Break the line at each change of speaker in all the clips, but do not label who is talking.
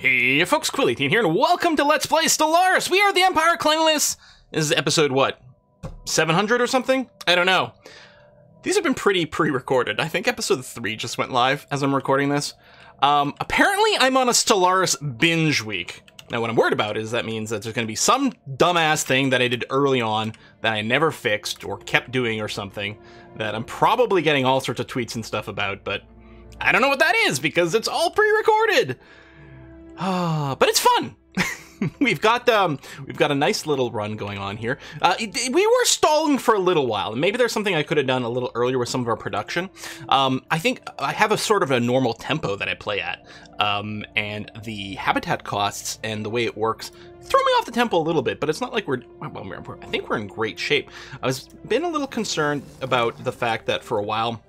Hey folks, Quill18 here, and welcome to Let's Play Stellaris! We are the Empire Claimless! This is episode, what, 700 or something? I don't know. These have been pretty pre-recorded. I think episode 3 just went live as I'm recording this. Apparently I'm on a Stellaris binge week. Now what I'm worried about is that means that there's going to be some dumbass thing that I did early on that I never fixed or kept doing or something that I'm probably getting all sorts of tweets and stuff about, but I don't know what that is because it's all pre-recorded! But it's fun. We've got a nice little run going on here. We were stalling for a little while, and maybe there's something I could have done a little earlier with some of our production. I think I have a sort of a normal tempo that I play at, and the habitat costs and the way it works throw me off the tempo a little bit. But it's not like I think we're in great shape. I was been a little concerned about the fact that for a while,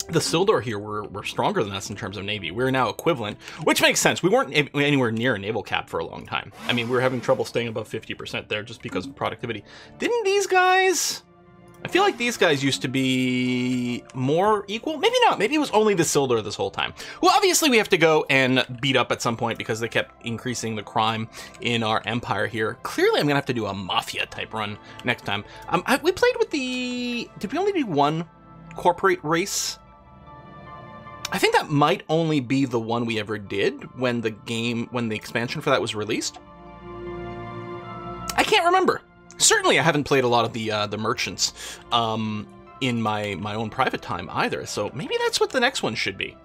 the Sildar here were stronger than us in terms of Navy. We're now equivalent, which makes sense. We weren't anywhere near a naval cap for a long time. I mean, we were having trouble staying above 50% there just because of productivity. Didn't these guys... I feel like these guys used to be more equal. Maybe not. Maybe it was only the Sildar this whole time. Well, obviously we have to go and beat up at some point because they kept increasing the crime in our empire here. Clearly, I'm going to have to do a Mafia type run next time. We played with the... Did we only do one corporate race? I think that might only be the one we ever did when the expansion for that was released. I can't remember. Certainly I haven't played a lot of the merchants in my own private time either, so maybe that's what the next one should be.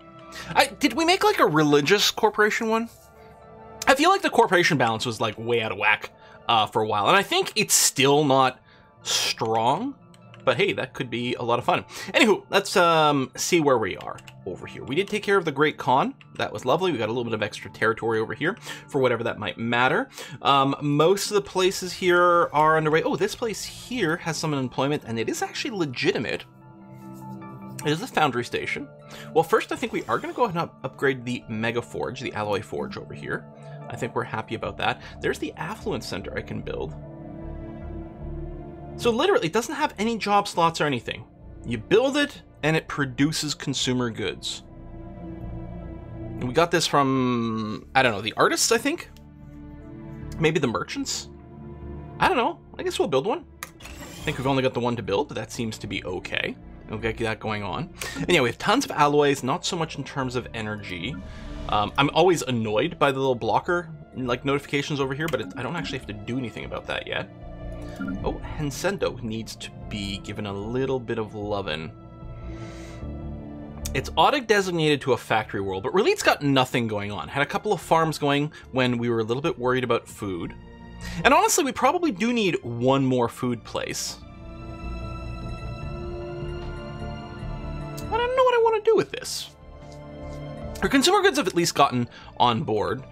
Did we make like a religious corporation one? I feel like the corporation balance was like way out of whack for a while, and I think it's still not strong. But hey, that could be a lot of fun. Anywho, let's see where we are over here. We did take care of the Great Khan. That was lovely. We got a little bit of extra territory over here for whatever that might matter. Most of the places here are underway. Oh, this place here has some employment, and it is actually legitimate. It is a foundry station. Well, first, I think we are going to go ahead and upgrade the Mega Forge, the Alloy Forge over here. I think we're happy about that. There's the Affluent Center I can build. So literally, it doesn't have any job slots or anything. You build it, and it produces consumer goods. And we got this from, I don't know, the artists, I think? Maybe the merchants? I don't know. I guess we'll build one. I think we've only got the one to build, but that seems to be okay. We'll get that going on. And yeah, we have tons of alloys, not so much in terms of energy. I'm always annoyed by the little blocker, like, notifications over here, but I don't actually have to do anything about that yet. Oh, Hensendo needs to be given a little bit of lovin'. It's auto-designated to a factory world, but really it's got nothing going on. Had a couple of farms going when we were a little bit worried about food. And honestly, we probably do need one more food place. I don't know what I want to do with this. Our consumer goods have at least gotten on board.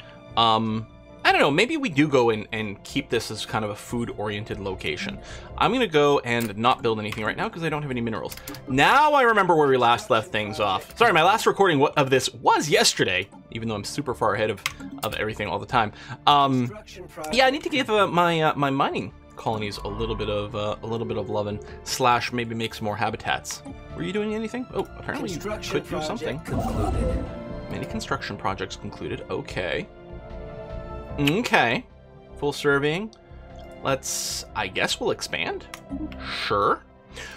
I don't know, maybe we do go in and keep this as kind of a food-oriented location. I'm going to go and not build anything right now because I don't have any minerals. Now I remember where we last left things off. Sorry, my last recording of this was yesterday, even though I'm super far ahead of everything all the time. Yeah, I need to give my mining colonies a little bit of lovin' / maybe make some more habitats. Were you doing anything? Oh, apparently you could do something. Concluded. Many construction projects concluded. Okay. Okay, full surveying. I guess we'll expand. Sure.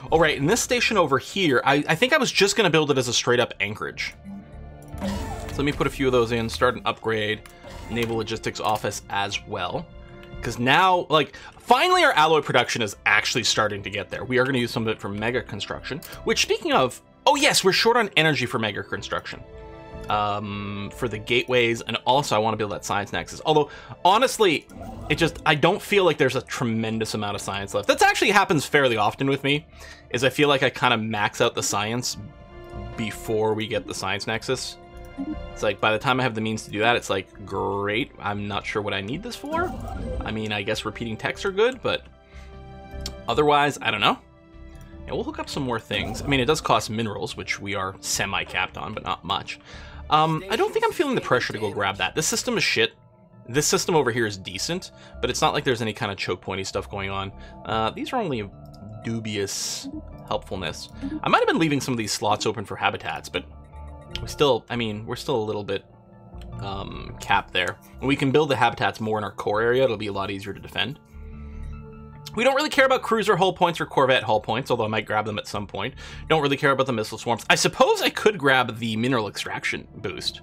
All right, in this station over here, I think I was just going to build it as a straight up anchorage. So let me put a few of those in, start an upgrade, naval logistics office as well. Because now, like, finally our alloy production is actually starting to get there. We are going to use some of it for mega construction, which speaking of, oh yes, we're short on energy for mega construction. For the gateways, and also I want to build that science nexus. Although, honestly, I don't feel like there's a tremendous amount of science left. That actually happens fairly often with me, is I feel like I kind of max out the science before we get the science nexus. It's like, by the time I have the means to do that, it's like, great, I'm not sure what I need this for. I mean, I guess repeating texts are good, but otherwise, I don't know. And we'll hook up some more things. I mean, it does cost minerals, which we are semi-capped on, but not much. I don't think I'm feeling the pressure to go grab that. This system is shit. This system over here is decent, but it's not like there's any kind of choke pointy stuff going on. These are only dubious helpfulness. I might have been leaving some of these slots open for habitats, but we're still a little bit cap there. When we can build the habitats more in our core area, it'll be a lot easier to defend. We don't really care about cruiser hull points or corvette hull points, although I might grab them at some point. Don't really care about the missile swarms. I suppose I could grab the mineral extraction boost,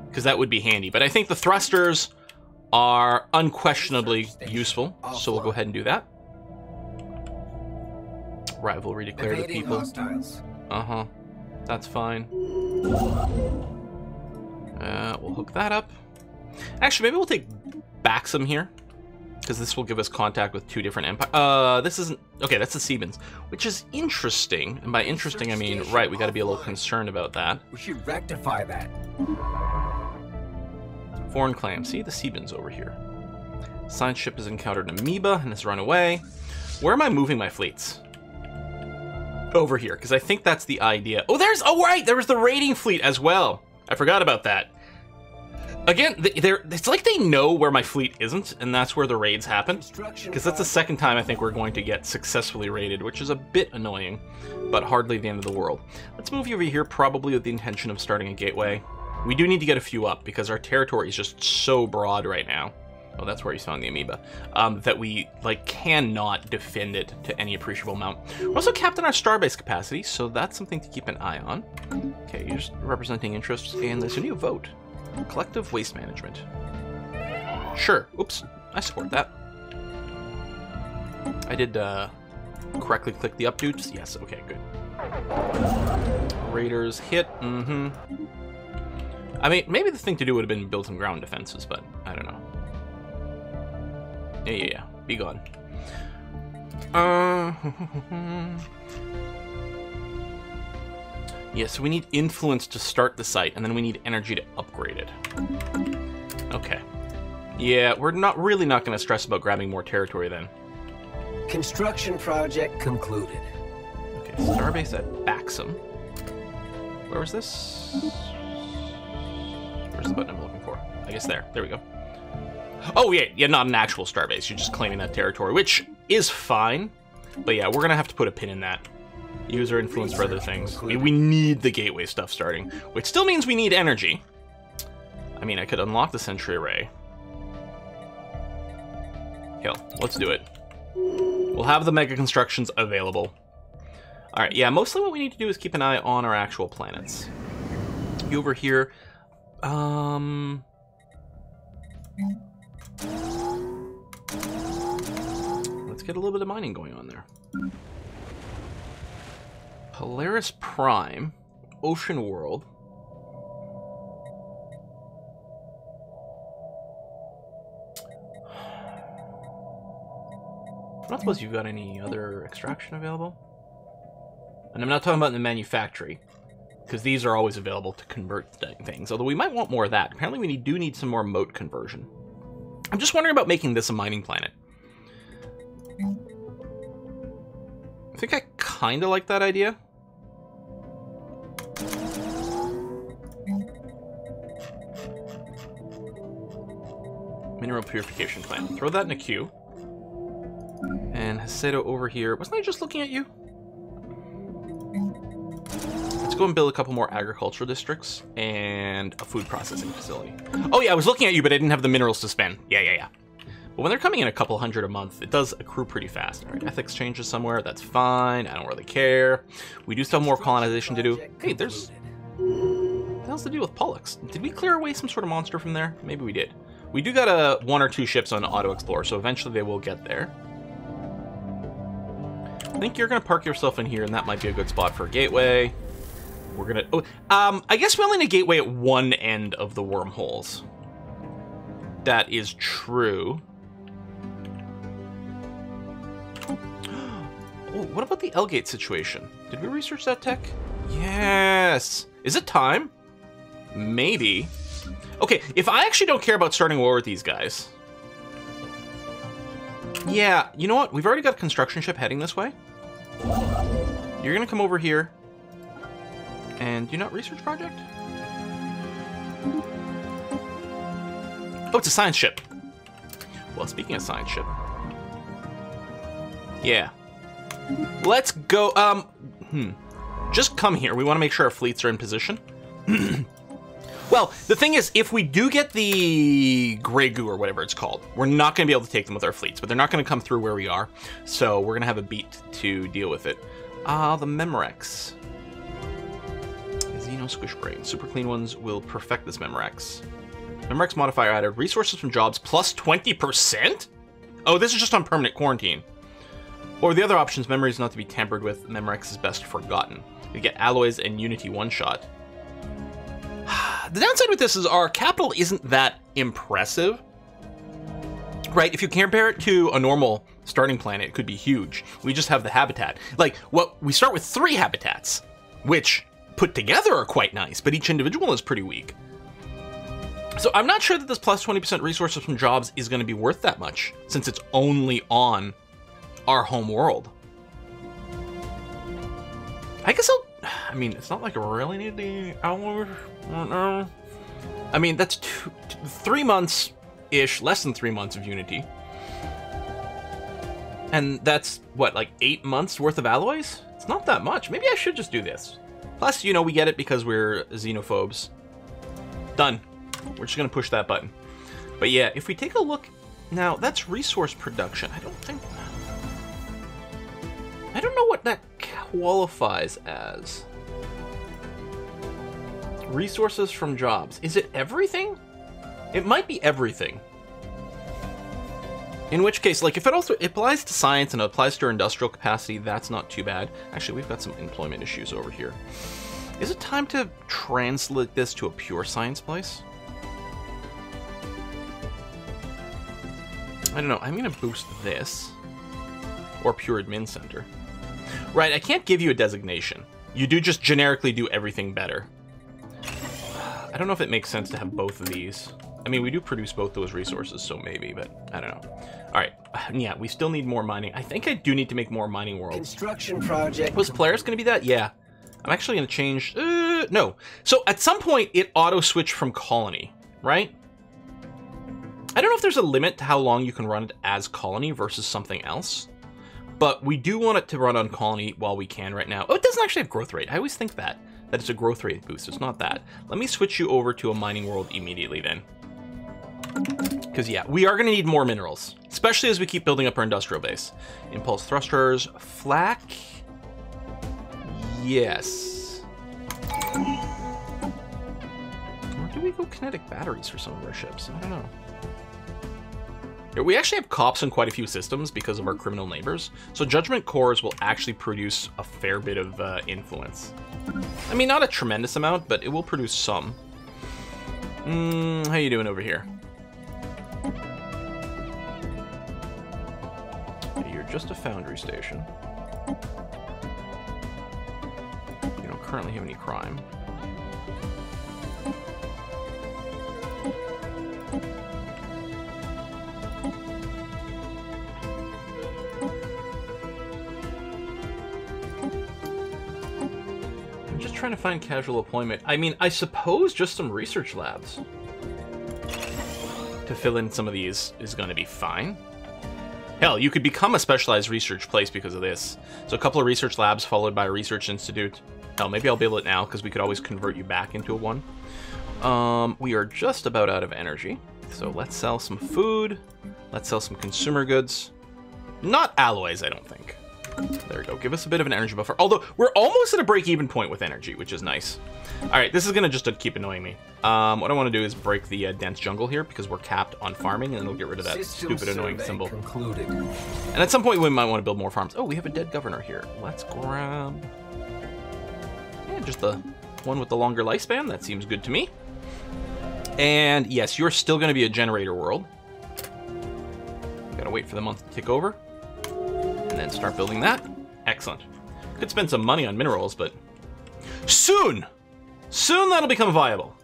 because that would be handy. But I think the thrusters are unquestionably useful, so we'll go ahead and do that. Rivalry declared with people. Uh-huh. That's fine. We'll hook that up. Actually, maybe we'll take Baxum here, because this will give us contact with 2 different empires. This isn't... Okay, that's the Siemens, which is interesting. And by interesting, I mean, right, we got to be a little concerned about that.
We should rectify that.
Foreign claim. See, the Siemens over here. Science ship has encountered an amoeba and has run away. Where am I moving my fleets? Over here, because I think that's the idea. Oh, there's... Oh, right! There was the raiding fleet as well. I forgot about that. Again, it's like they know where my fleet isn't, and that's where the raids happen. Because that's the second time I think we're going to get successfully raided, which is a bit annoying, but hardly the end of the world. Let's move you over here, probably with the intention of starting a gateway. We do need to get a few up, because our territory is just so broad right now. Oh, that's where he's found the amoeba. That we, like, cannot defend it to any appreciable amount. We're also capped on our starbase capacity, so that's something to keep an eye on. Okay, you're just representing interests, and there's a new vote. Collective waste management. Sure. Oops. I support that. I did correctly click the updates. Yes. Okay. Good. Raiders hit. Mm-hmm. I mean, maybe the thing to do would have been build some ground defenses, but I don't know. Yeah. Be gone. Yeah, so we need influence to start the site, and then we need energy to upgrade it. Okay. Yeah, we're really not going to stress about grabbing more territory then.
Construction project concluded.
Okay, starbase at Baxum. Where was this? Where's the button I'm looking for? I guess there. There we go. Oh, yeah, not an actual starbase. You're just claiming that territory, which is fine. But yeah, we're going to have to put a pin in that. User influence for other things. I mean, we need the gateway stuff starting, which still means we need energy. I mean, I could unlock the sentry array. Hell, let's do it. We'll have the mega constructions available. All right, yeah, mostly what we need to do is keep an eye on our actual planets. You over here. Let's get a little bit of mining going on there. Polaris Prime, Ocean World. I don't suppose you've got any other extraction available. And I'm not talking about in the manufactory, because these are always available to convert things, although we might want more of that. Apparently we do need some more moat conversion. I'm just wondering about making this a mining planet. I think I kind of like that idea. Mineral purification plant. Throw that in a queue. And Hasedo over here. Wasn't I just looking at you? Let's go and build a couple more agricultural districts and a food processing facility. Oh yeah, I was looking at you, but I didn't have the minerals to spend. Yeah. But when they're coming in a couple hundred a month, it does accrue pretty fast. All right, ethics changes somewhere. That's fine. I don't really care. We do still have more colonization to do. Hey, there's... What the hell's the deal with Pollux? Did we clear away some sort of monster from there? Maybe we did. We do got 1 or 2 ships on Auto Explorer, so eventually they will get there. I think you're going to park yourself in here, and that might be a good spot for a gateway. We're going to... Oh, I guess we only need a gateway at one end of the wormholes. That is true. Oh, what about the L-gate situation? Did we research that tech? Yes! Is it time? Maybe. Okay, if I actually don't care about starting a war with these guys... Yeah, you know what? We've already got a construction ship heading this way. You're gonna come over here. And do not research project? Oh, it's a science ship. Well, speaking of science ship. Yeah. Let's go, Just come here. We want to make sure our fleets are in position. Whoa, Well, the thing is, if we do get the gray goo or whatever it's called, we're not going to be able to take them with our fleets, but they're not going to come through where we are. So we're going to have a beat to deal with it. The Memorex. Xeno Squish Brain. Super clean ones will perfect this Memorex. Memorex modifier added. Resources from jobs plus 20%? Oh, this is just on permanent quarantine. Or the other options, memory is not to be tampered with. Memorex is best forgotten. You get alloys and Unity one-shot. The downside with this is our capital isn't that impressive. Right? If you compare it to a normal starting planet, it could be huge. We just have the habitat. Like, we start with 3 habitats, which put together are quite nice, but each individual is pretty weak. So I'm not sure that this plus 20% resources from jobs is going to be worth that much, since it's only on our home world. I guess I mean, it's not like I really need the hours. I mean, that's 3 months-ish, less than 3 months of Unity. And that's, what, like 8 months worth of alloys? It's not that much. Maybe I should just do this. Plus, you know, we get it because we're xenophobes. Done. We're just going to push that button. But yeah, if we take a look... Now, that's resource production. I don't know what that qualifies as. Resources from jobs. Is it everything? It might be everything. In which case, like, if it also applies to science and it applies to our industrial capacity, that's not too bad. Actually, we've got some employment issues over here. Is it time to translate this to a pure science place? I don't know. I'm going to boost this. Or pure admin center. Right, I can't give you a designation. You do just generically do everything better. I don't know if it makes sense to have both of these. I mean, we do produce both those resources, so maybe, but I don't know. All right, yeah, we still need more mining. I think I do need to make more mining worlds.
Construction project.
Was Polaris going to be that? Yeah. I'm actually going to change... no. So at some point, it auto-switched from colony, right? I don't know if there's a limit to how long you can run it as colony versus something else. But we do want it to run on colony while we can right now. Oh, it doesn't actually have growth rate. I always think that it's a growth rate boost. It's not that. Let me switch you over to a mining world immediately then. Because, yeah, we are going to need more minerals, especially as we keep building up our industrial base. Impulse thrusters, flak. Yes. Or do we go kinetic batteries for some of our ships? I don't know. We actually have cops in quite a few systems because of our criminal neighbors, so judgment cores will actually produce a fair bit of influence. I mean, not a tremendous amount, but it will produce some. How you doing over here? You're just a foundry station. You don't currently have any crime. Trying to find casual employment. I mean, I suppose just some research labs to fill in some of these is going to be fine. Hell, you could become a specialized research place because of this. So a couple of research labs followed by a research institute. Hell, maybe I'll build it now because we could always convert you back into a one. We are just about out of energy. So let's sell some food. Let's sell some consumer goods. Not alloys, I don't think. There we go. Give us a bit of an energy buffer. Although, we're almost at a break-even point with energy, which is nice. Alright, this is going to just keep annoying me. What I want to do is break the dense jungle here, because we're capped on farming, and it'll get rid of that stupid annoying symbol.
Concluded.
And at some point, we might want to build more farms. Oh, we have a dead governor here. Let's grab... Yeah, just the one with the longer lifespan. That seems good to me. And yes, you're still going to be a generator world. Gotta wait for the month to tick over. And then start building that. Excellent. Could spend some money on minerals, but soon! Soon that'll become viable.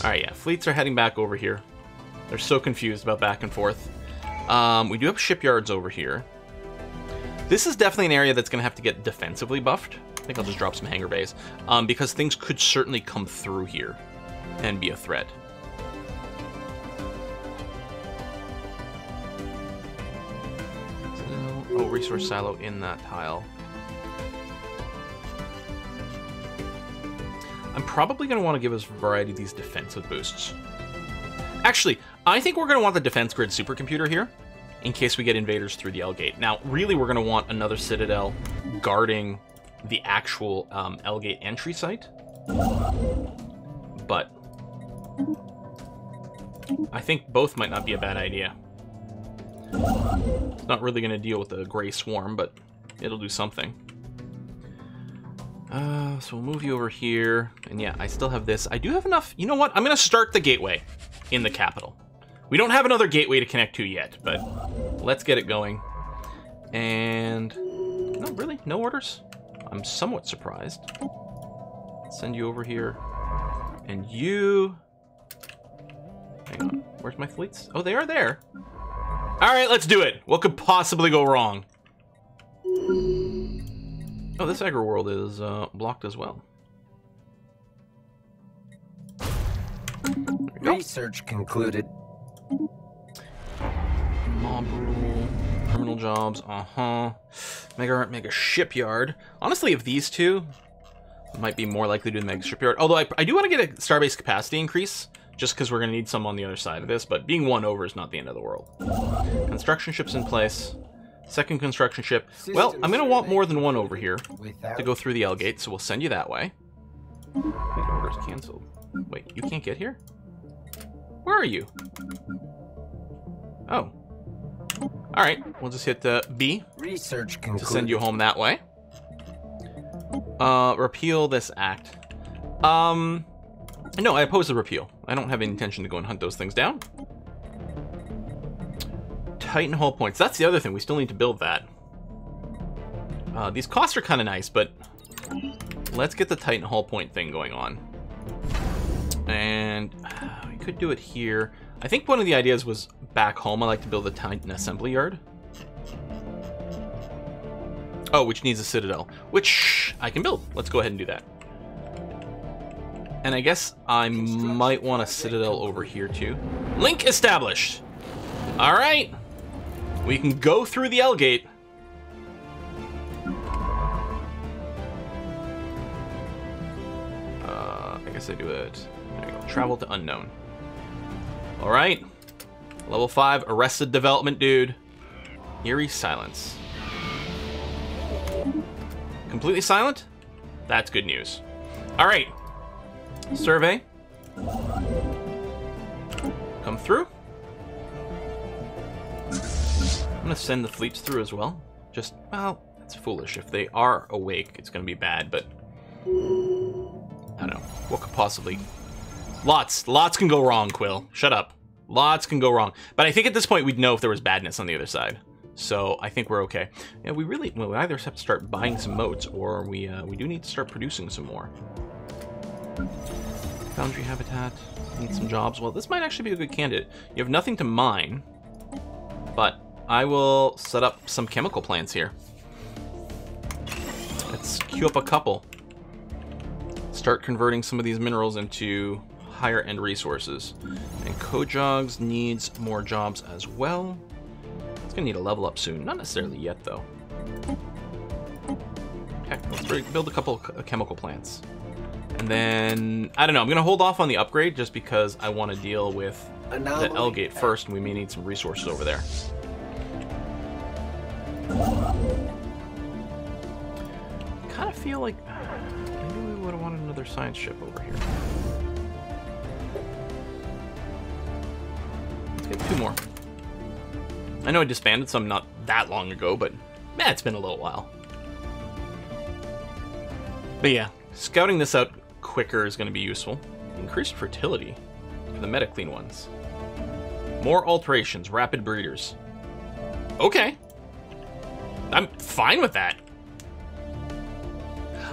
Alright, yeah, fleets are heading back over here. They're so confused about back and forth. We do have shipyards over here. This is definitely an area that's going to have to get defensively buffed. I think I'll just drop some hangar bays. Because things could certainly come through here and be a threat. Oh, resource silo in that tile. I'm probably going to want to give us a variety of these defensive boosts. Actually, I think we're going to want the defense grid supercomputer here in case we get invaders through the L gate. Now, really, we're going to want another citadel guarding the actual L gate entry site. But I think both might not be a bad idea. It's not really going to deal with the gray swarm, but it'll do something. So we'll move you over here. And yeah, I still have this. I do have enough. You know what? I'm going to start the gateway in the capital. We don't have another gateway to connect to yet, but let's get it going. And no, really? No orders? I'm somewhat surprised. Send you over here. And you... Hang on. Where's my fleets? Oh, they are there. All right, let's do it. What could possibly go wrong? Oh, this agro world is blocked as well.
Research concluded.
Mob rule, criminal jobs, mega shipyard. Honestly, of these two, might be more likely to do the mega shipyard. Although I do want to get a starbase capacity increase, just because we're going to need some on the other side of this. But being one over is not the end of the world. Construction ship's in place. Second construction ship. Well, I'm going to want more than one over here to go through the L gate, so we'll send you that way. These orders canceled. Wait, you can't get here? Where are you? Oh. Alright, we'll just hit B
Research concluded.
to send you home that way. Repeal this act. No, I oppose the repeal. I don't have any intention to go and hunt those things down. Titan hull points. That's the other thing. We still need to build that. These costs are kind of nice, but let's get the Titan hull point thing going on. And we could do it here. I think one of the ideas was back home. I like to build a Titan assembly yard. Oh, which needs a citadel, which I can build. Let's go ahead and do that. And I guess I might want a citadel over here too. Link established. All right. We can go through the L gate. I guess I do it. There we go. Travel to unknown. All right. Level 5, arrested development, dude. Eerie silence. Completely silent? That's good news. All right. Survey. Come through. I'm gonna send the fleets through as well. Just, well, it's foolish. If they are awake, it's gonna be bad, but I don't know. What could possibly... Lots can go wrong, Quill. Shut up. Lots can go wrong. But I think at this point we'd know if there was badness on the other side. So I think we're okay. Yeah, we really, well, we either have to start buying some moats, or we do need to start producing some more. Foundry habitat, need some jobs. Well, this might actually be a good candidate. You have nothing to mine, but I will set up some chemical plants here. Let's queue up a couple. Start converting some of these minerals into higher end resources. And Kojogs needs more jobs as well. It's gonna need a level up soon. Not necessarily yet though. Heck, let's build a couple of chemical plants. And then, I don't know, I'm gonna hold off on the upgrade just because I want to deal with the L gate first, and we may need some resources over there. Kind of feel like maybe we would have wanted another science ship over here. Let's get 2 more. I know I disbanded some not that long ago, but man, it's been a little while. But yeah, scouting this out quicker is going to be useful. Increased fertility for the Metaclean ones. More alterations, rapid breeders. Okay. I'm fine with that.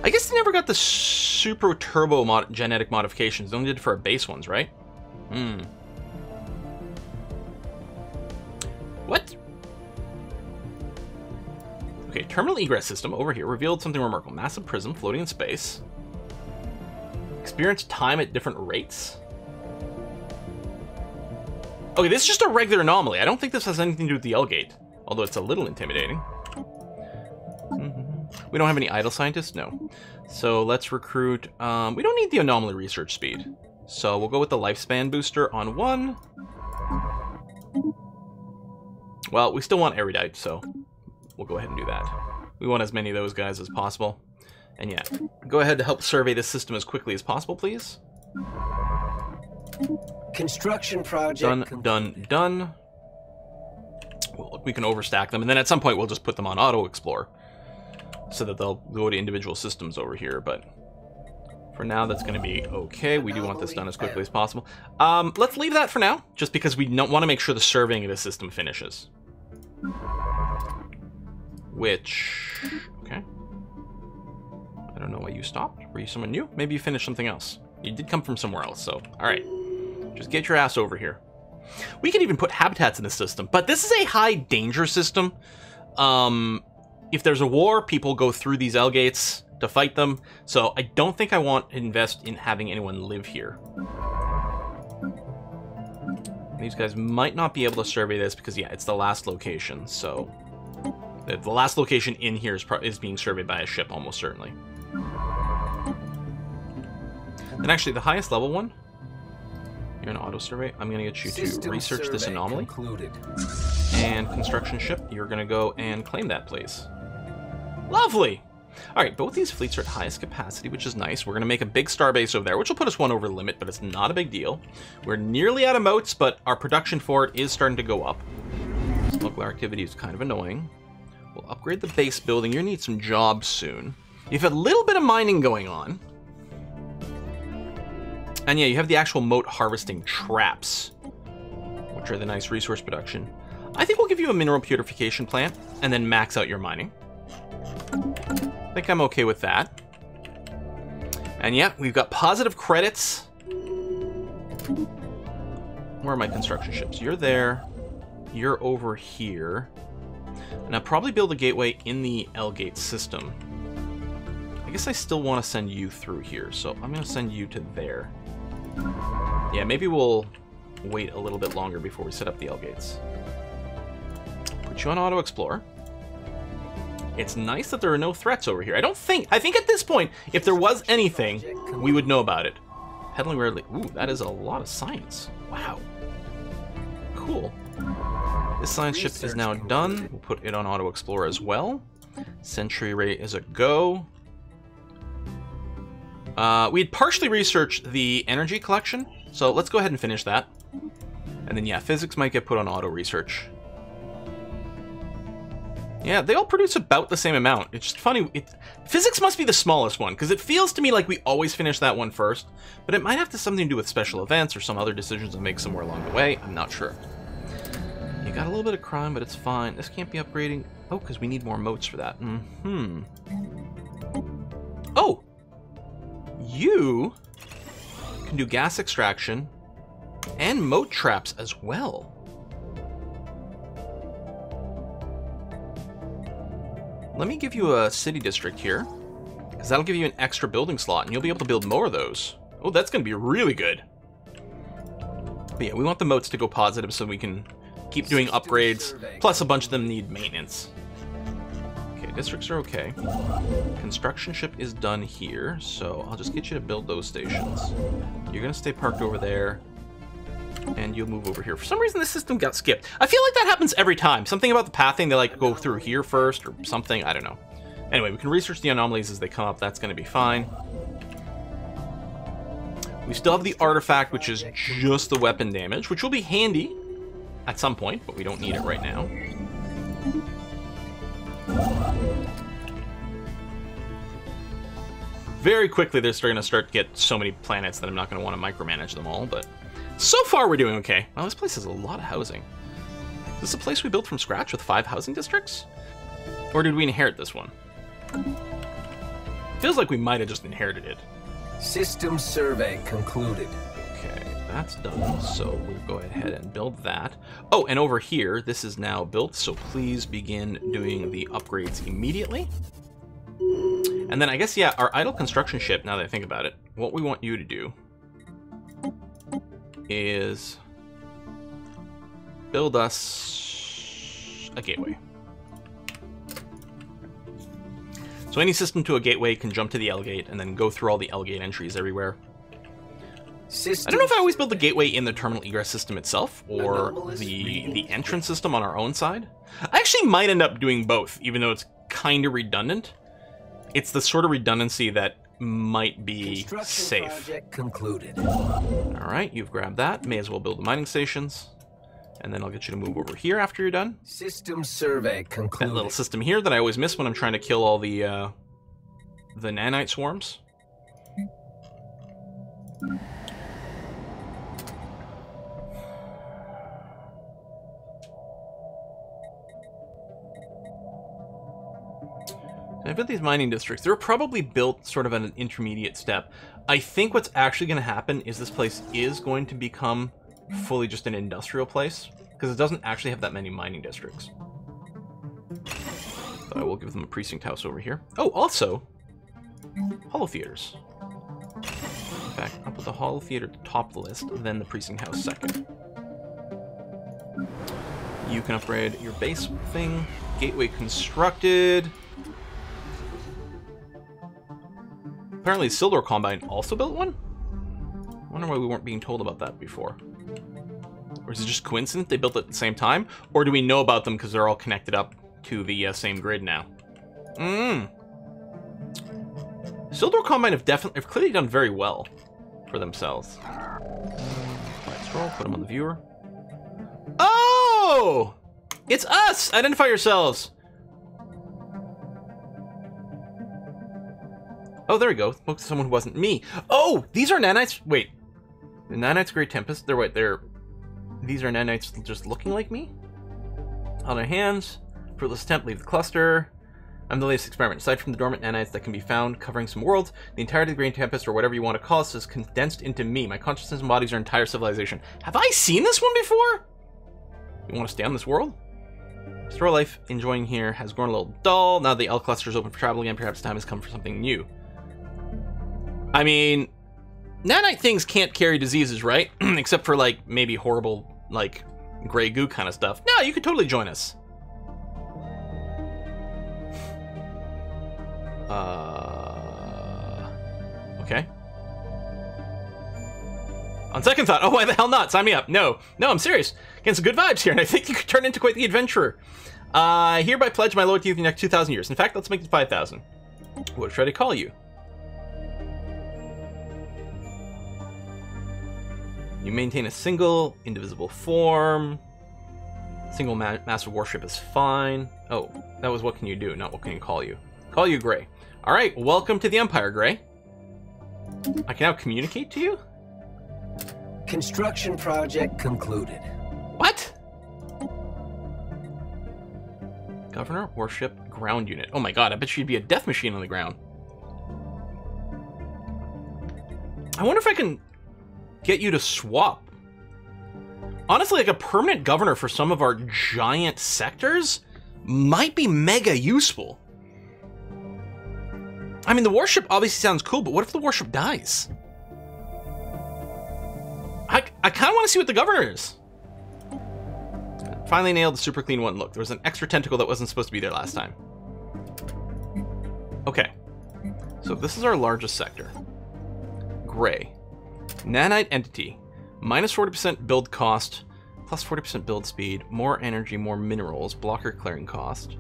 I guess they never got the super turbo genetic modifications. They only did it for our base ones, right? What? Okay, terminal egress system over here revealed something remarkable. Massive prism floating in space. Experience time at different rates. Okay, this is just a regular anomaly. I don't think this has anything to do with the L gate, although it's a little intimidating. We don't have any idle scientists? No. So let's recruit... we don't need the anomaly research speed. So we'll go with the lifespan booster on 1. Well, we still want erudite, so we'll go ahead and do that. We want as many of those guys as possible. And yeah, go ahead to help survey this system as quickly as possible, please.
Construction project.
Done. Well, we can overstack them, and then at some point we'll just put them on auto-explore so that they'll go to individual systems over here, but for now that's going to be okay. We do want this done as quickly as possible. Let's leave that for now, just because we don't want to make sure the surveying of the system finishes. Which... okay. I don't know why you stopped. Were you someone new? Maybe you finished something else. You did come from somewhere else, so... alright. Just get your ass over here. We can even put habitats in the system, but this is a high danger system. If there's a war, people go through these L gates to fight them, so I don't think I want to invest in having anyone live here. These guys might not be able to survey this because, yeah, it's the last location, so... the last location in here is being surveyed by a ship, almost certainly. And actually, the highest level one, you're an auto survey. I'm going to get you to research this anomaly. Concluded. And construction ship, you're going to go and claim that place. Lovely! Alright, both these fleets are at highest capacity, which is nice. We're going to make a big starbase over there, which will put us 1 over the limit, but it's not a big deal. We're nearly out of moats, but our production for it is starting to go up. Local activity is kind of annoying. We'll upgrade the base building. You're going to need some jobs soon. You have a little bit of mining going on. And yeah, you have the actual moat harvesting traps, which are the nice resource production. I think we'll give you a mineral purification plant and then max out your mining. I think I'm okay with that. And yeah, we've got positive credits. Where are my construction ships? You're there. You're over here. And I'll probably build a gateway in the L-gate system. I guess I still want to send you through here, so I'm going to send you to there. Yeah, maybe we'll wait a little bit longer before we set up the L-gates. Put you on auto-explore. It's nice that there are no threats over here. I think at this point, if there was anything, we would know about it. Peddling rarely. Ooh, that is a lot of science. Wow. Cool. This science ship is now done. We'll put it on auto-explore as well. Sentry Ray is a go. We had partially researched the energy collection, so let's go ahead and finish that. And then, yeah, physics might get put on auto-research. Yeah, they all produce about the same amount. It's just funny. Physics must be the smallest one, because it feels to me like we always finish that one first. But it might have something to do with special events or some other decisions I make somewhere along the way. I'm not sure. You got a little bit of crime, but it's fine. This can't be upgrading. Oh, because we need more moats for that. Oh! You can do gas extraction and moat traps as well. Let me give you a city district here, because that'll give you an extra building slot, and you'll be able to build more of those. Oh, that's going to be really good. But yeah, we want the moats to go positive so we can keep doing upgrades, plus a bunch of them need maintenance. Okay, districts are okay. Construction ship is done here, so I'll just get you to build those stations. You're going to stay parked over there, and you'll move over here. For some reason, this system got skipped. I feel like that happens every time. Something about the pathing, they like go through here first or something. I don't know. Anyway, we can research the anomalies as they come up. That's going to be fine. We still have the artifact, which is just the weapon damage, which will be handy at some point, but we don't need it right now. Very quickly, they're going to start to get so many planets that I'm not going to want to micromanage them all, but so far we're doing okay. Wow, this place has a lot of housing. Is this a place we built from scratch with 5 housing districts? Or did we inherit this one? Feels like we might have just inherited it.
System survey concluded.
Okay, that's done, so we'll go ahead and build that. Oh, and over here, this is now built, so please begin doing the upgrades immediately. And then I guess, yeah, our idle construction ship, now that I think about it, what we want you to do is build us a gateway. So any system to a gateway can jump to the L gate and then go through all the L gate entries everywhere. I don't know if I always build the gateway in the terminal egress system itself, or the entrance system on our own side. I actually might end up doing both, even though it's kind of redundant. It's the sort of redundancy that might be safe.
Project concluded.
Alright, you've grabbed that. May as well build the mining stations. And then I'll get you to move over here after you're done.
System survey concluded.
That little system here that I always miss when I'm trying to kill all the nanite swarms. I built these mining districts. They're probably built sort of at an intermediate step. I think what's actually going to happen is this place is going to become fully just an industrial place, because it doesn't actually have that many mining districts. But I will give them a precinct house over here. Oh, also, holo theaters. In fact, I'll put the holo theater top of the list, then the precinct house second. You can upgrade your base thing. Gateway constructed. Apparently, Sildor Combine also built one? I wonder why we weren't being told about that before. Or is it just coincidence they built it at the same time? Or do we know about them because they're all connected up to the same grid now? Sildor Combine have clearly done very well for themselves. Right, scroll, put them on the viewer. Oh! It's us! Identify yourselves! Oh, there we go. Spoke to someone who wasn't me. Oh, these are nanites. Wait, the nanites Great Tempest. They're what? These are nanites just looking like me. On their hands, fruitless attempt. Leave the cluster. I'm the latest experiment. Aside from the dormant nanites that can be found covering some worlds, the entirety of the Great Tempest, or whatever you want to call it, is condensed into me. My consciousness embodies our entire civilization. Have I seen this one before? You want to stay on this world? Store life enjoying here has grown a little dull. Now the L cluster is open for travel again. Perhaps time has come for something new. I mean, nanite things can't carry diseases, right? Except for, like, maybe horrible, like, gray goo kind of stuff. No, you could totally join us. Okay. On second thought, oh, why the hell not? Sign me up. No, I'm serious. Getting some good vibes here, and I think you could turn into quite the adventurer. Hereby pledge my loyalty to you for the next 2,000 years. In fact, let's make it 5,000. What should I call you? You maintain a single, indivisible form. Single massive warship is fine. Oh, that was what can you do, not what can you call you. Call you Gray. Alright, welcome to the Empire, Gray. I can now communicate to you?
Construction project concluded.
What? Governor, warship, ground unit. Oh my god, I bet she'd be a death machine on the ground. I wonder if I can get you to swap. Honestly, like a permanent governor for some of our giant sectors might be mega useful. I mean, the warship obviously sounds cool, but what if the warship dies? I kind of want to see what the governor is. Finally nailed the super clean one. Look, there was an extra tentacle that wasn't supposed to be there last time. Okay. So this is our largest sector. Gray. Nanite entity. Minus 40% build cost. Plus 40% build speed. More energy, more minerals. Blocker clearing cost.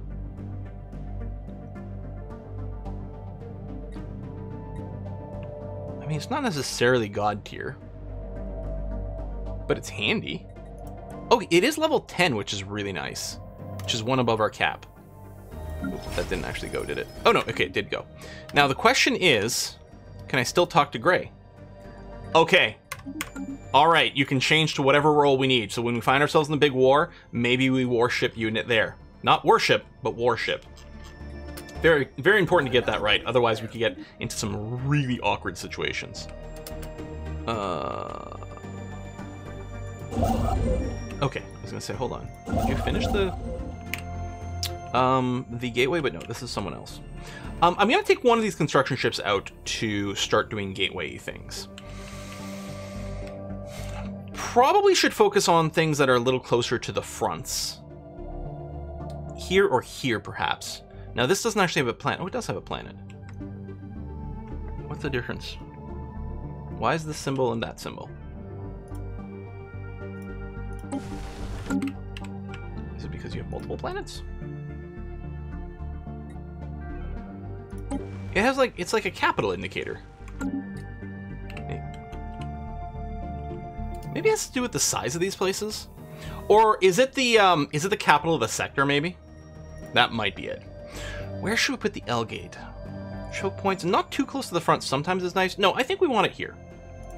I mean, it's not necessarily god tier. But it's handy. Oh, it is level 10, which is really nice. Which is one above our cap. Oops, that didn't actually go, did it? Oh no, okay, it did go. Now the question is, can I still talk to Gray? Okay. Alright, you can change to whatever role we need. So when we find ourselves in the big war, maybe we warship unit there. Not worship, but warship. Very, very important to get that right. Otherwise we could get into some really awkward situations. Okay, I was gonna say, hold on. Did you finish the gateway? But no, this is someone else. I'm gonna take one of these construction ships out to start doing gateway things. Probably should focus on things that are a little closer to the fronts. Here or here, perhaps. Now, this doesn't actually have a planet. Oh, it does have a planet. What's the difference? Why is this symbol and that symbol? Is it because you have multiple planets? It has like, it's like a capital indicator. Maybe it has to do with the size of these places? Or is it the capital of the sector, maybe? That might be it. Where should we put the L gate? Choke points, not too close to the front sometimes is nice. No, I think we want it here.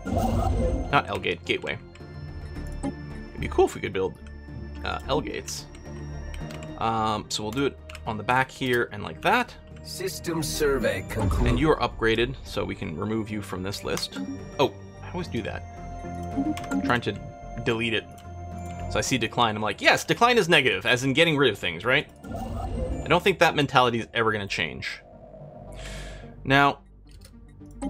Not L gate, gateway. It'd be cool if we could build L gates. So we'll do it on the back here and like that.
System survey concluded.
And you are upgraded, so we can remove you from this list. Oh, I always do that. I'm trying to delete it. So I see decline. I'm like, yes, decline is negative, as in getting rid of things, right? I don't think that mentality is ever going to change. Now,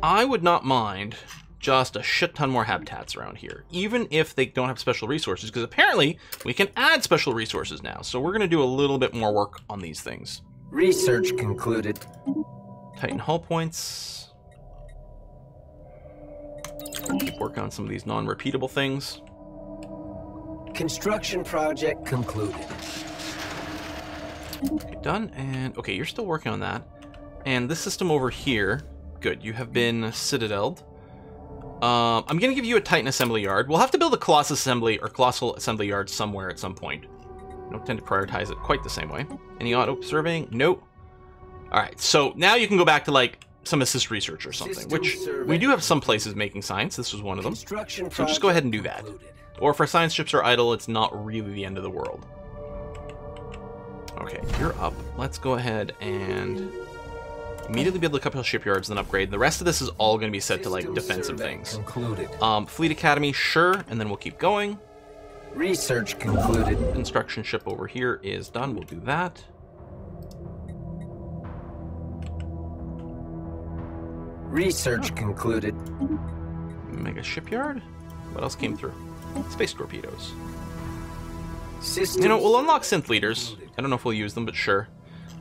I would not mind just a shit ton more habitats around here, even if they don't have special resources, because apparently we can add special resources now. So we're going to do a little bit more work on these things.
Research concluded.
Titan hull points. Keep working on some of these non-repeatable things.
Construction project concluded.
Okay, done. And okay, you're still working on that. And this system over here, good. You have been citadeled. I'm going to give you a Titan assembly yard. We'll have to build a colossal assembly yard somewhere at some point. I don't tend to prioritize it quite the same way. Any auto surveying? Nope. All right, so now you can go back to like some assist research or something, which we do have some places making science. This was one of them. So just go ahead and do that. Or if our science ships are idle, it's not really the end of the world. Okay, you're up. Let's go ahead and immediately build a couple of shipyards, then upgrade. The rest of this is all going to be set to like defensive things. Fleet Academy, sure, and then we'll keep going.
Research concluded.
Construction ship over here is done. We'll do that.
Research concluded.
Mega shipyard. What else came through? Space torpedoes.
Systems.
You know, we'll unlock synth leaders. I don't know if we'll use them, but sure.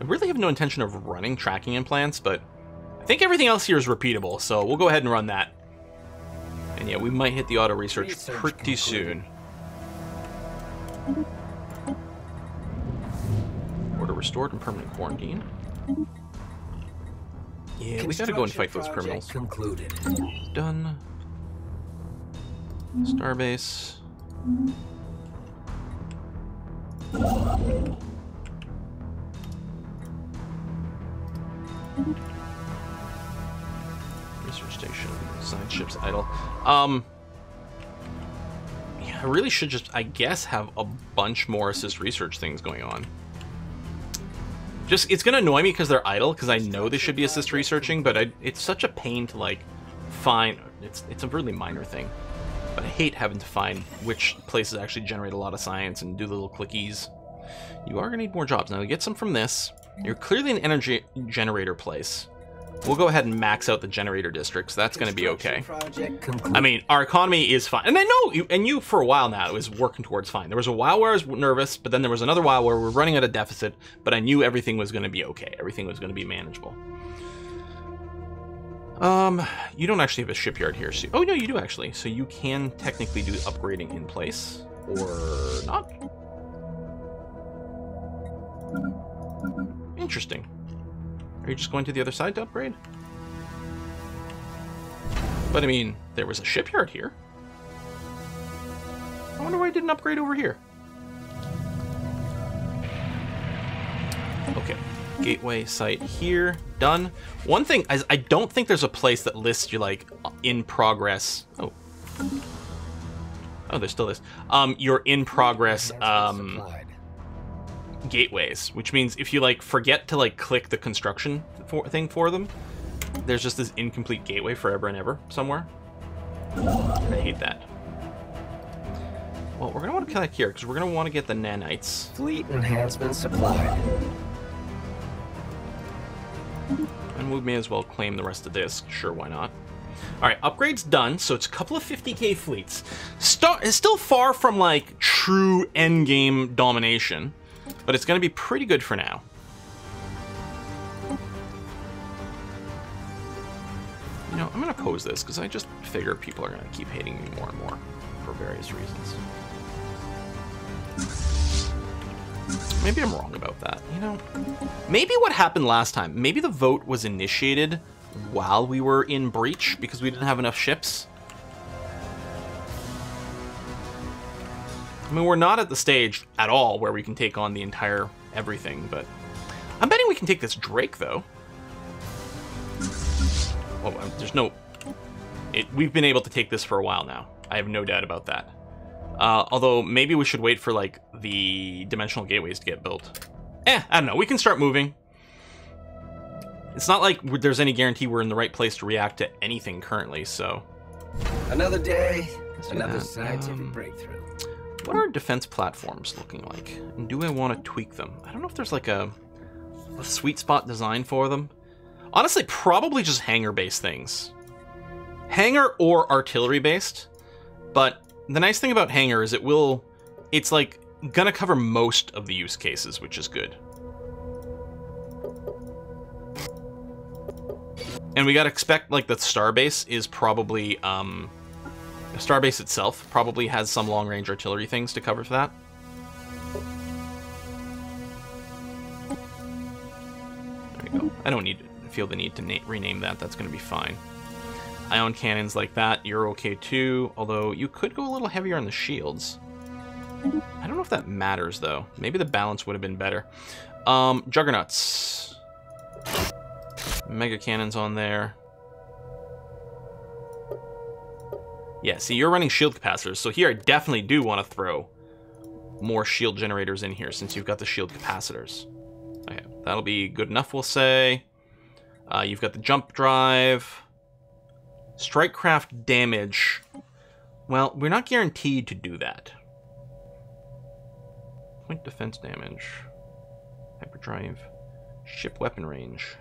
I really have no intention of running tracking implants, but I think everything else here is repeatable, so we'll go ahead and run that. And yeah, we might hit the auto research pretty soon. Order restored and permanent quarantine. Yeah, we gotta go and fight those criminals.
Concluded.
Done. Starbase. Research station. Science ships idle. Yeah, I really should just, I guess, have a bunch more assist research things going on. Just, it's gonna annoy me because they're idle, because I know they should be assist researching, but it's such a pain to, like, find. It's a really minor thing. But I hate having to find which places actually generate a lot of science and do the little clickies. You are gonna need more jobs. Now, to get some from this, you're clearly an energy generator place. We'll go ahead and max out the generator districts. That's going to be okay. I mean, our economy is fine. And I know, you for a while now, is working towards fine. There was a while where I was nervous, but then there was another while where we're running at a deficit, but I knew everything was going to be okay. Everything was going to be manageable. You don't actually have a shipyard here. So, oh, no, you do actually. So you can technically do upgrading in place, or not. Interesting. Are you just going to the other side to upgrade? But I mean, there was a shipyard here. I wonder why I didn't upgrade over here. Okay, gateway site here, done. One thing is, I don't think there's a place that lists you like in progress. Oh, there's still this. Your in progress gateways, which means if you like forget to like click the construction thing for them, there's just this incomplete gateway forever and ever somewhere. I hate that. Well, we're gonna want to connect here because we're gonna want to get the nanites.
Fleet enhancement supplied.
And we may as well claim the rest of this. Sure, why not? All right, upgrade's done. So it's a couple of 50k fleets. It's still far from like true endgame domination, but it's going to be pretty good for now. You know, I'm going to pose this because I just figure people are going to keep hating me more and more for various reasons. Maybe I'm wrong about that, you know? Maybe what happened last time, maybe the vote was initiated while we were in breach because we didn't have enough ships. I mean, we're not at the stage at all where we can take on the entire everything, but I'm betting we can take this Drake, though. Oh, there's no... we've been able to take this for a while now. I have no doubt about that. Although, maybe we should wait for, like, the dimensional gateways to get built. I don't know. We can start moving. It's not like there's any guarantee we're in the right place to react to anything currently, so...
Another day, another scientific breakthrough.
What are defense platforms looking like? And do I want to tweak them? I don't know if there's, like, a sweet spot design for them. Honestly, probably just hangar-based things. Hangar or artillery-based, but... The nice thing about hangar is it's like gonna cover most of the use cases, which is good. And we gotta expect like the starbase is probably, the starbase itself probably has some long-range artillery things to cover for that. There we go. I don't feel the need to rename that. That's gonna be fine. Ion cannons like that, you're okay too, although you could go a little heavier on the shields. I don't know if that matters, though. Maybe the balance would have been better. Juggernauts. Mega cannons on there. Yeah, see, you're running shield capacitors, so here I definitely do want to throw more shield generators in here, since you've got the shield capacitors. Okay, that'll be good enough, we'll say. You've got the jump drive... Strikecraft damage. Well, we're not guaranteed to do that. Point defense damage. Hyperdrive. Ship weapon range.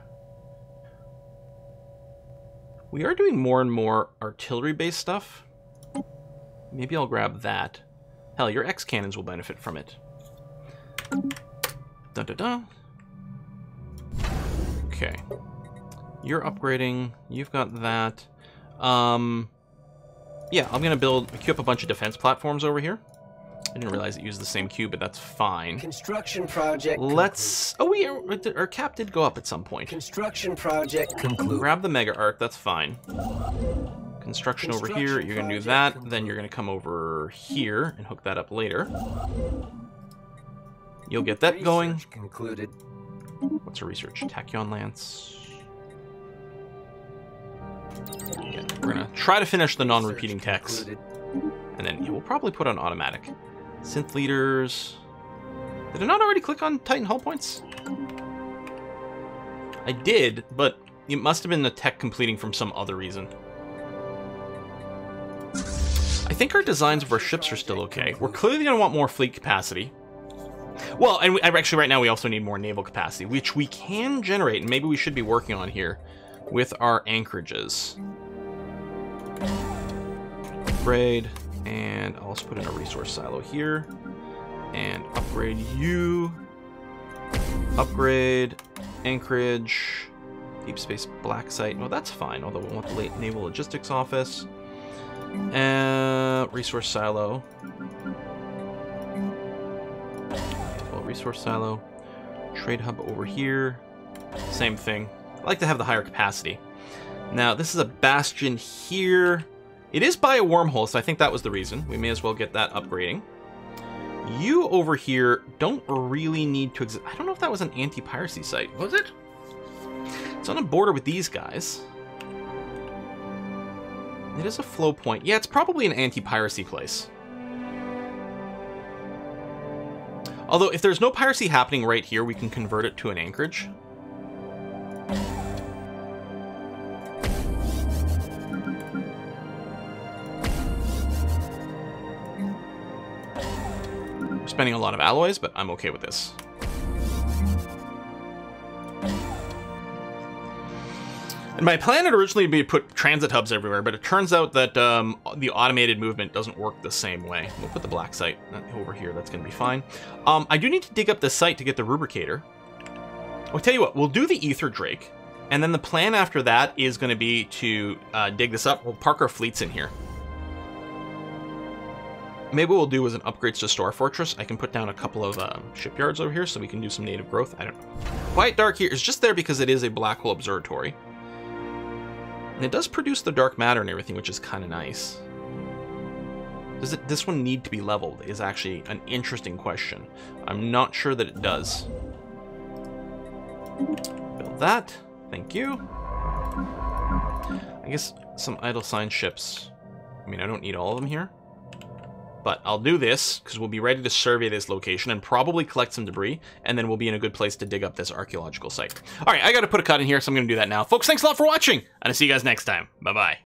We are doing more and more artillery-based stuff. Maybe I'll grab that. Hell, your X-cannons will benefit from it. Da-da-da. Okay. You're upgrading. You've got that. Yeah, I'm gonna queue up a bunch of defense platforms over here. I didn't realize it used the same queue, but that's fine.
Construction project
Let's... Complete. Oh, our cap did go up at some point.
Construction project concluded.
Grab the Mega Arc, that's fine. Construction over here, you're gonna do that. Concluded. Then you're gonna come over here and hook that up later. You'll get that going.
Concluded.
What's a research? Tachyon Lance. Yeah, we're gonna try to finish the non-repeating techs, and then we'll probably put on automatic. Synth leaders. Did I not already click on Titan hull points? I did, but it must have been the tech completing from some other reason. I think our designs of our ships are still okay. We're clearly gonna want more fleet capacity. Well, and actually right now we also need more naval capacity, which we can generate, and maybe we should be working on here with our anchorages. Upgrade, and I'll also put in a resource silo here, and upgrade you. Upgrade, anchorage, deep space black site. No, that's fine, although we want the late naval logistics office. Resource silo. Well, resource silo. Trade hub over here. Same thing. I like to have the higher capacity. Now, this is a bastion here. It is by a wormhole, so I think that was the reason. We may as well get that upgrading. You over here don't really need to exist. I don't know if that was an anti-piracy site. Was it? It's on a border with these guys. It is a flow point. Yeah, it's probably an anti-piracy place. Although, if there's no piracy happening right here, we can convert it to an anchorage. We're spending a lot of alloys, but I'm okay with this. And my plan had originally been to put transit hubs everywhere, but it turns out that the automated movement doesn't work the same way. We'll put the black site over here. That's going to be fine. I do need to dig up this site to get the rubricator. I'll tell you what, we'll do the Ether Drake. And then the plan after that is going to be to dig this up. We'll park our fleets in here. Maybe what we'll do is an upgrades to Store Fortress. I can put down a couple of shipyards over here so we can do some native growth. I don't know. Quiet Dark here is just there because it is a black hole observatory. And it does produce the dark matter and everything, which is kind of nice. Does this one need to be leveled is actually an interesting question. I'm not sure that it does. Build that. Thank you. I guess some idle sign ships. I mean, I don't need all of them here. But I'll do this, because we'll be ready to survey this location and probably collect some debris, and then we'll be in a good place to dig up this archaeological site. Alright, I gotta put a cut in here, so I'm gonna do that now. Folks, thanks a lot for watching, and I'll see you guys next time. Bye-bye.